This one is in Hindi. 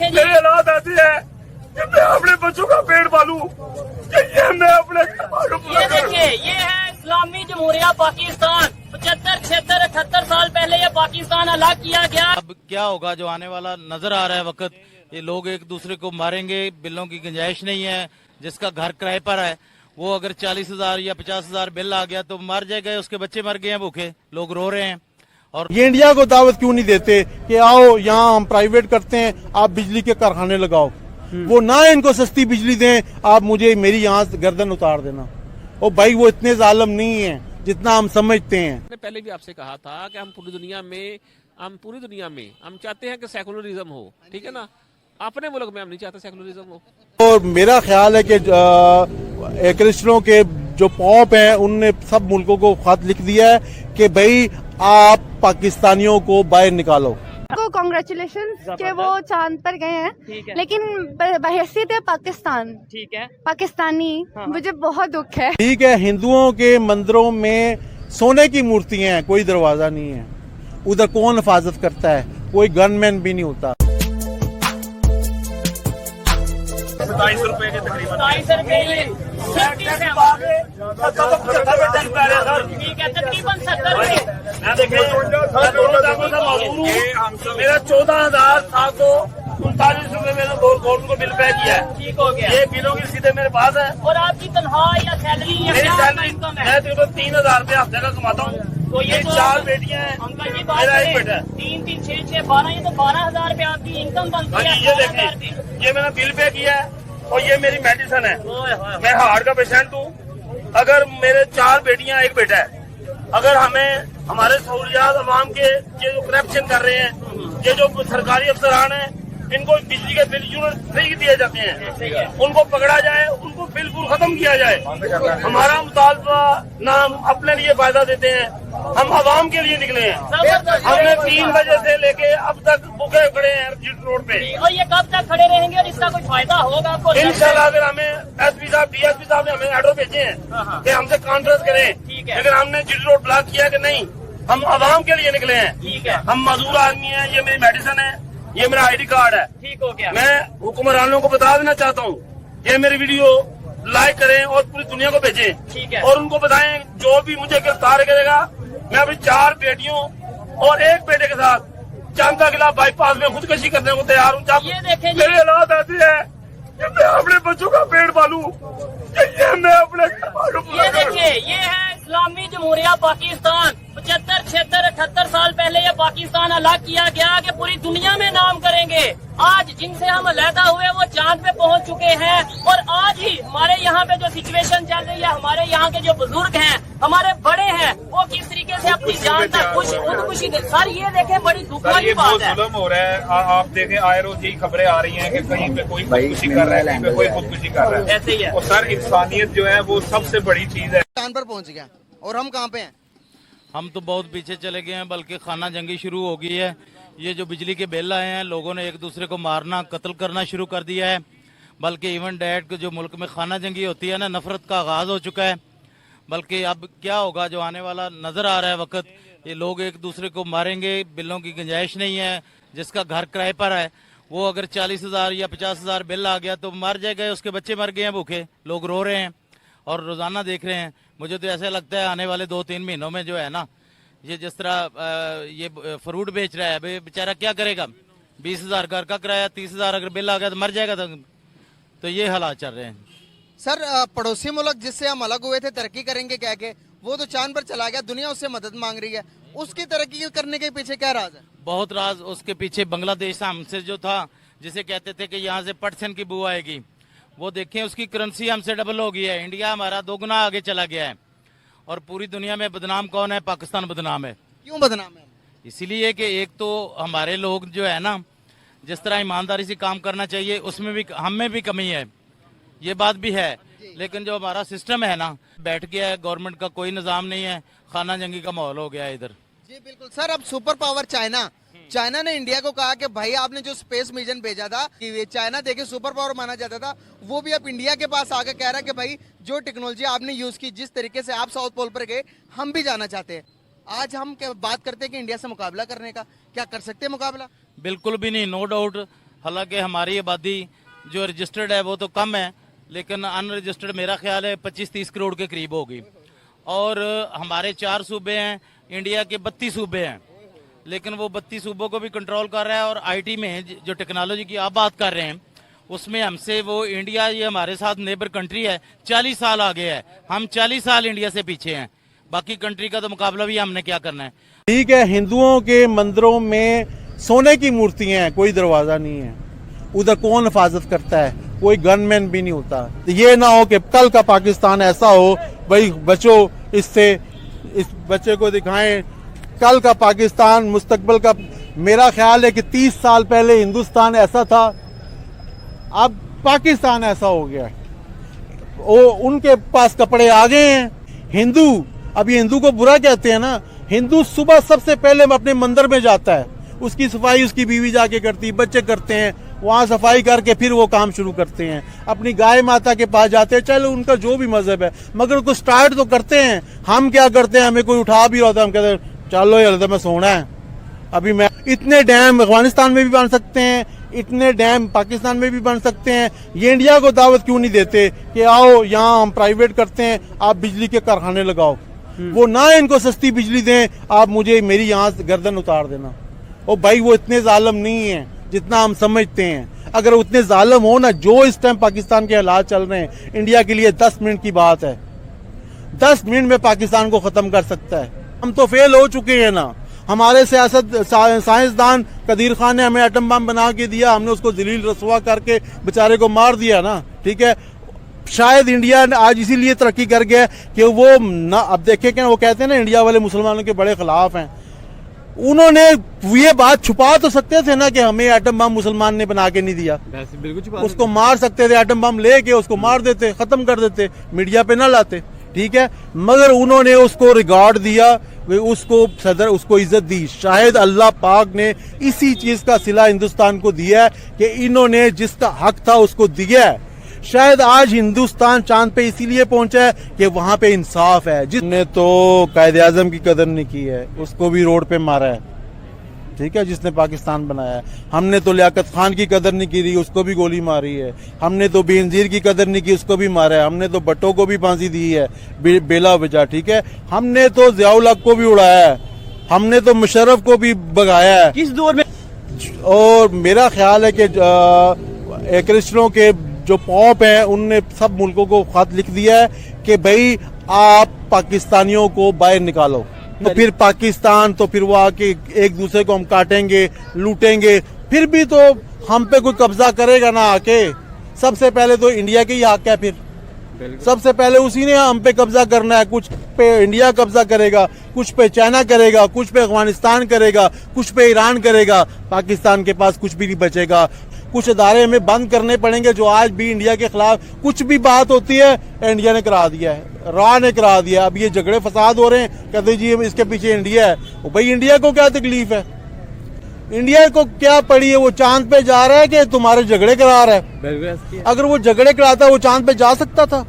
मेरे हालात ऐसे है कि मैं अपने बच्चों का पेट पालूं कि ये मैं अपने ये देखिए, ये है इस्लामी जमहूरिया पाकिस्तान। 75, 76, 78 साल पहले ये पाकिस्तान अलग किया गया। अब क्या होगा जो आने वाला नजर आ रहा है वक्त, ये लोग एक दूसरे को मारेंगे, बिलों की गुंजाइश नहीं है। जिसका घर किराए पर है वो अगर 40,000 या 50,000 बिल आ गया तो मर जाएगा, उसके बच्चे मर गए हैं भूखे, लोग रो रहे हैं। और ये इंडिया को दावत क्यों नहीं देते कि आओ यहाँ हम प्राइवेट करते हैं, आप बिजली के कारखाने लगाओ। वो ना इनको सस्ती बिजली दें, आप मुझे मेरी यहाँ से गर्दन उतार देना। ओ भाई, वो इतने जालिम नहीं है जितना हम समझते हैं। मैंने पहले भी आपसे कहा था कि हम पूरी दुनिया में हम चाहते हैं कि सेकुलरिज्म हो, ठीक है ना। अपने मुल्क में हम नहीं चाहते सेकुलरिज्म हो। और मेरा ख्याल है कि क्रिश्चियनों के जो पॉप हैं उनने सब मुल्कों को खत लिख दिया है कि भाई आप पाकिस्तानियों को बाहर निकालो। को कांग्रेचुलेशन कि वो चांद पर गए हैं, लेकिन बहैसियत है पाकिस्तान, ठीक है, पाकिस्तानी, मुझे बहुत दुख है। ठीक है, हिंदुओं के मंदिरों में सोने की मूर्तियां हैं, कोई दरवाजा नहीं है। उधर कौन हिफाजत करता है? कोई गनमैन भी नहीं होता। 27 रुपए के तकरीबन 27 रुपए ठीक है, तकरीबन 70 रुपए। मैं देखे मैं दोनों दामों से मजबूर हूँ। मेरा 14,739 रुपए मैंने गवर्नमेंट को बिल पे किया है। ठीक हो गया। ये बिलों की रसीदें मेरे पास है। और आपकी तनख्वाह या सैलरी या मेरी क्या सैलरी इनकम है? मैं तकरीबन 3,000 रुपए हफ्ते का कमाता हूँ। तो ये तो 4 बेटियां हैं, अंकल जी बात मेरा एक करें, बेटा है। 3, 3, 6, 6, 12, ये तो 12,000 रुपए आपकी इनकम बनती हाँ है। जी, ये देखें, ये मैंने बिल पे किया है और ये मेरी मेडिसिन है। मैं हार्ट का पेशेंट हूँ। अगर मेरे 4 बेटियां, एक बेटा है, अगर हमें हमारे सहूलियात अवाम के ये जो करप्शन कर रहे हैं, ये जो सरकारी अफसरान हैं, इनको बिजली के बिल यूनिट फ्री दिए जाते हैं, उनको पकड़ा जाए, उनको बिल्कुल खत्म किया जाए। हमारा मुतालबा ना हम अपने लिए फायदा देते हैं, हम अवाम के लिए निकले हैं। हमने 3 बजे से लेके अब तक भूखे खड़े हैं जिट रोड पे। और ये कब तक खड़े रहेंगे और इसका कुछ फायदा होगा आपको? इंशाल्लाह अगर हमें एसपी साहब, डीएसपी साहब ने हमें ऑर्डर भेजे हैं कि हमसे कॉन्फ्रेंस करें, ठीक है। लेकिन हमने जिट रोड ब्लॉक किया कि नहीं, हम अवाम के लिए निकले हैं। ठीक है, हम मजदूर आदमी हैं। ये मेरी मेडिसिन है, ये मेरा ID कार्ड है। ठीक हो गया। मैं हुक्मरानों को बता देना चाहता हूँ, ये मेरी वीडियो लाइक करें और पूरी दुनिया को भेजें। ठीक है। और उनको बताएं जो भी मुझे गिरफ्तार करेगा, मैं अपनी 4 बेटियों और एक बेटे के साथ चांदा किला बाईपास में खुदकशी करने को तैयार हूँ। ये देखें जी। मेरे हालात ऐसे है कि मैं अपने बच्चों का पेट पालूं कि ये मैं अपने घर वालों को ये देखिए, ये है इस्लामी जमहूरिया पाकिस्तान। 75, 76, 78 साल पहले ये पाकिस्तान अलग किया गया कि पूरी दुनिया में नाम करेंगे। आज जिनसे हम अलहदा हुए वो चांद पे पहुंच चुके हैं। और आज ही हमारे यहाँ पे जो सिचुएशन चल रही है, हमारे यहाँ के जो बुजुर्ग हैं, हमारे बड़े हैं, वो किस तरीके से अपनी जान तक खुदकुशी सर, ये देखें, बड़ी दुख वाली बात है। जुल्म हो रहा है। आप देखें, आए रोज यही खबरें आ रही हैं कि कहीं पे कोई खुदकुशी कर रहा है, कहीं पे कोई खुदकुशी कर रहा है। ऐसे ही है। और सर, इंसानियत जो है वो सबसे बड़ी चीज है। चांद पर पहुंच गया और हम कहाँ पे हैं? हम तो बहुत पीछे चले गए हैं, बल्कि खाना जंगी शुरू हो गई है। ये जो बिजली के बिल आए हैं, लोगों ने एक दूसरे को मारना, कत्ल करना शुरू कर दिया है। बल्कि इवन डैट जो मुल्क में खाना जंगी होती है ना, नफरत का आगाज हो चुका है। बल्कि अब क्या होगा जो आने वाला नजर आ रहा है वक्त, ये लोग एक दूसरे को मारेंगे, बिलों की गुंजाइश नहीं है। जिसका घर किराए पर है वो अगर 40,000 या 50,000 बिल आ गया तो मर जाएगा, उसके बच्चे मर गए हैं भूखे, लोग रो रहे हैं। और रोजाना देख रहे हैं, मुझे तो ऐसा लगता है आने वाले 2-3 महीनों में जो है ना, ये जिस तरह ये फ्रूट बेच रहा है, भाई बेचारा क्या करेगा? 20,000 घर का किराया, 30,000 अगर बिल आ गया तो मर जाएगा। तो ये हालात चल रहे हैं। सर, पड़ोसी मुल्क जिससे हम अलग हुए थे तरक्की करेंगे कह के, वो तो चांद पर चला गया, दुनिया उससे मदद मांग रही है। उसकी तरक्की करने के पीछे क्या राज है? बहुत राज। उसके पीछे बांग्लादेश हमसे जो था, जिसे कहते थे कि यहाँ से पटसन की बू आएगी, वो देखें उसकी करेंसी हमसे डबल हो गई है। इंडिया हमारा 2 गुना आगे चला गया है। और पूरी दुनिया में बदनाम कौन है? पाकिस्तान बदनाम है। क्यों बदनाम है? इसीलिए कि एक तो हमारे लोग जो है ना, जिस तरह ईमानदारी से काम करना चाहिए, उसमें भी हम में भी कमी है, ये बात भी है। लेकिन जो हमारा सिस्टम है ना, बैठ गया है, गवर्नमेंट का कोई निजाम नहीं है, खाना जंगी का माहौल हो गया है इधर। जी बिल्कुल सर। अब सुपर पावर चाइना ने इंडिया को कहा कि भाई आपने जो स्पेस मिशन भेजा था, कि चाइना देखे सुपर पावर माना जाता था, वो भी अब इंडिया के पास आके कह रहा है कि भाई जो टेक्नोलॉजी आपने यूज की, जिस तरीके से आप साउथ पोल पर गए, हम भी जाना चाहते हैं। आज हम क्या बात करते हैं कि इंडिया से मुकाबला करने का, क्या कर सकते हैं मुकाबला? बिल्कुल भी नहीं, नो डाउट। हालांकि हमारी आबादी जो रजिस्टर्ड है वो तो कम है, लेकिन अनरजिस्टर्ड मेरा ख्याल है 25-30 करोड़ के करीब होगी। और हमारे 4 सूबे हैं, इंडिया के 32 सूबे हैं, लेकिन वो 32 सूबों को भी कंट्रोल कर रहा है। और आईटी में जो टेक्नोलॉजी की आप बात कर रहे हैं उसमें हमसे वो इंडिया, ये हमारे साथ नेबर कंट्री है, 40 साल आगे है, हम 40 साल इंडिया से पीछे हैं। बाकी कंट्री का तो मुकाबला भी हमने क्या करना है। ठीक है, हिंदुओं के मंदिरों में सोने की मूर्तियां हैं, कोई दरवाजा नहीं है, उधर कौन हिफाजत करता है? कोई गनमैन भी नहीं होता। तो ये ना हो कि कल का पाकिस्तान ऐसा हो, भाई बचो इससे, इस बच्चे को दिखाएं कल का पाकिस्तान, मुस्तकबिल का। मेरा ख्याल है कि 30 साल पहले हिंदुस्तान ऐसा था, अब पाकिस्तान ऐसा हो गया। वो उनके पास कपड़े आ गए हैं। हिंदू, अब ये हिंदू को बुरा कहते हैं ना, हिंदू सुबह सबसे पहले अपने मंदिर में जाता है, उसकी सफाई उसकी बीवी जाके करती है, बच्चे करते हैं, वहां सफाई करके फिर वो काम शुरू करते हैं। अपनी गाय माता के पास जाते हैं, चलो उनका जो भी मजहब है, मगर उसको स्टार्ट तो करते हैं। हम क्या करते हैं, हमें कोई उठा भी होता है, हम कहते हैं चलो यार तो मैं सोना है। अभी मैं इतने डैम अफगानिस्तान में भी बन सकते हैं, इतने डैम पाकिस्तान में भी बन सकते हैं। ये इंडिया को दावत क्यों नहीं देते कि आओ यहाँ हम प्राइवेट करते हैं, आप बिजली के कारखाने लगाओ। वो ना इनको सस्ती बिजली दें, आप मुझे मेरी यहाँ गर्दन उतार देना। ओ भाई वो इतने जालिम नहीं है जितना हम समझते हैं। अगर उतने जालिम हो ना, जो इस टाइम पाकिस्तान के हालात चल रहे हैं, इंडिया के लिए 10 मिनट की बात है, 10 मिनट में पाकिस्तान को खत्म कर सकता है। हम तो फेल हो चुके हैं ना। हमारे साइंसदान कदीर खान ने हमें एटम बम बना के दिया, हमने उसको जलील रसवा करके बेचारे को मार दिया ना। ठीक है, शायद इंडिया आज इसीलिए तरक्की कर गया कि वो ना, अब देखे क्या वो कहते हैं ना, इंडिया वाले मुसलमानों के बड़े खिलाफ हैं। उन्होंने ये बात छुपा तो सकते थे ना कि हमें एटम बम मुसलमान ने बना के नहीं दिया, बिल्कुल उसको मार सकते थे, एटम बम लेके उसको मार देते, खत्म कर देते, मीडिया पे ना लाते। ठीक है, मगर उन्होंने उसको रिगार्ड दिया, उसको सदर, उसको इज्जत दी। शायद अल्लाह पाक ने इसी चीज का सिला हिंदुस्तान को दिया है कि इन्होंने जिसका हक था उसको दिया है। शायद आज हिंदुस्तान चांद पे इसीलिए पहुंचा है कि वहां पे इंसाफ है। जिसने तो कायदे आजम की कदर नहीं की है, उसको भी रोड पे मारा है। ठीक है, जिसने पाकिस्तान बनाया है। हमने तो लियाकत खान की कदर नहीं की, उसको भी गोली मारी है। हमने तो बेनजीर की कदर नहीं की, उसको भी मारा है। हमने तो भट्टो को भी फांसी दी है बेला वजह। ठीक है, हमने तो जियाउल हक को भी उड़ाया है, हमने तो मुशर्रफ को भी भगाया है। किस दौर में? और मेरा ख्याल है कि क्रिश्चियनों के जो पॉप हैं उनने सब मुल्कों को खत लिख दिया है कि भाई आप पाकिस्तानियों को बाहर निकालो। तो फिर पाकिस्तान, तो फिर वो आके एक दूसरे को हम काटेंगे, लूटेंगे, फिर भी तो हम पे कोई कब्जा करेगा ना आके। सबसे पहले तो इंडिया के ही हक है, फिर सबसे पहले उसी ने हम पे कब्जा करना है। कुछ पे इंडिया कब्जा करेगा, कुछ पे चाइना करेगा, कुछ पे अफगानिस्तान करेगा, कुछ पे ईरान करेगा। पाकिस्तान के पास कुछ भी नहीं बचेगा। कुछ अदारे हमें बंद करने पड़ेंगे जो आज भी इंडिया के खिलाफ कुछ भी बात होती है, इंडिया ने करा दिया है, रा ने करा दिया। अब ये झगड़े फसाद हो रहे हैं, कहते जी इसके पीछे इंडिया है। भाई इंडिया को क्या तकलीफ है? इंडिया को क्या पड़ी है? वो चांद पे जा रहा है कि तुम्हारे झगड़े करा रहा है? अगर वो झगड़े कराता वो चांद पे जा सकता था?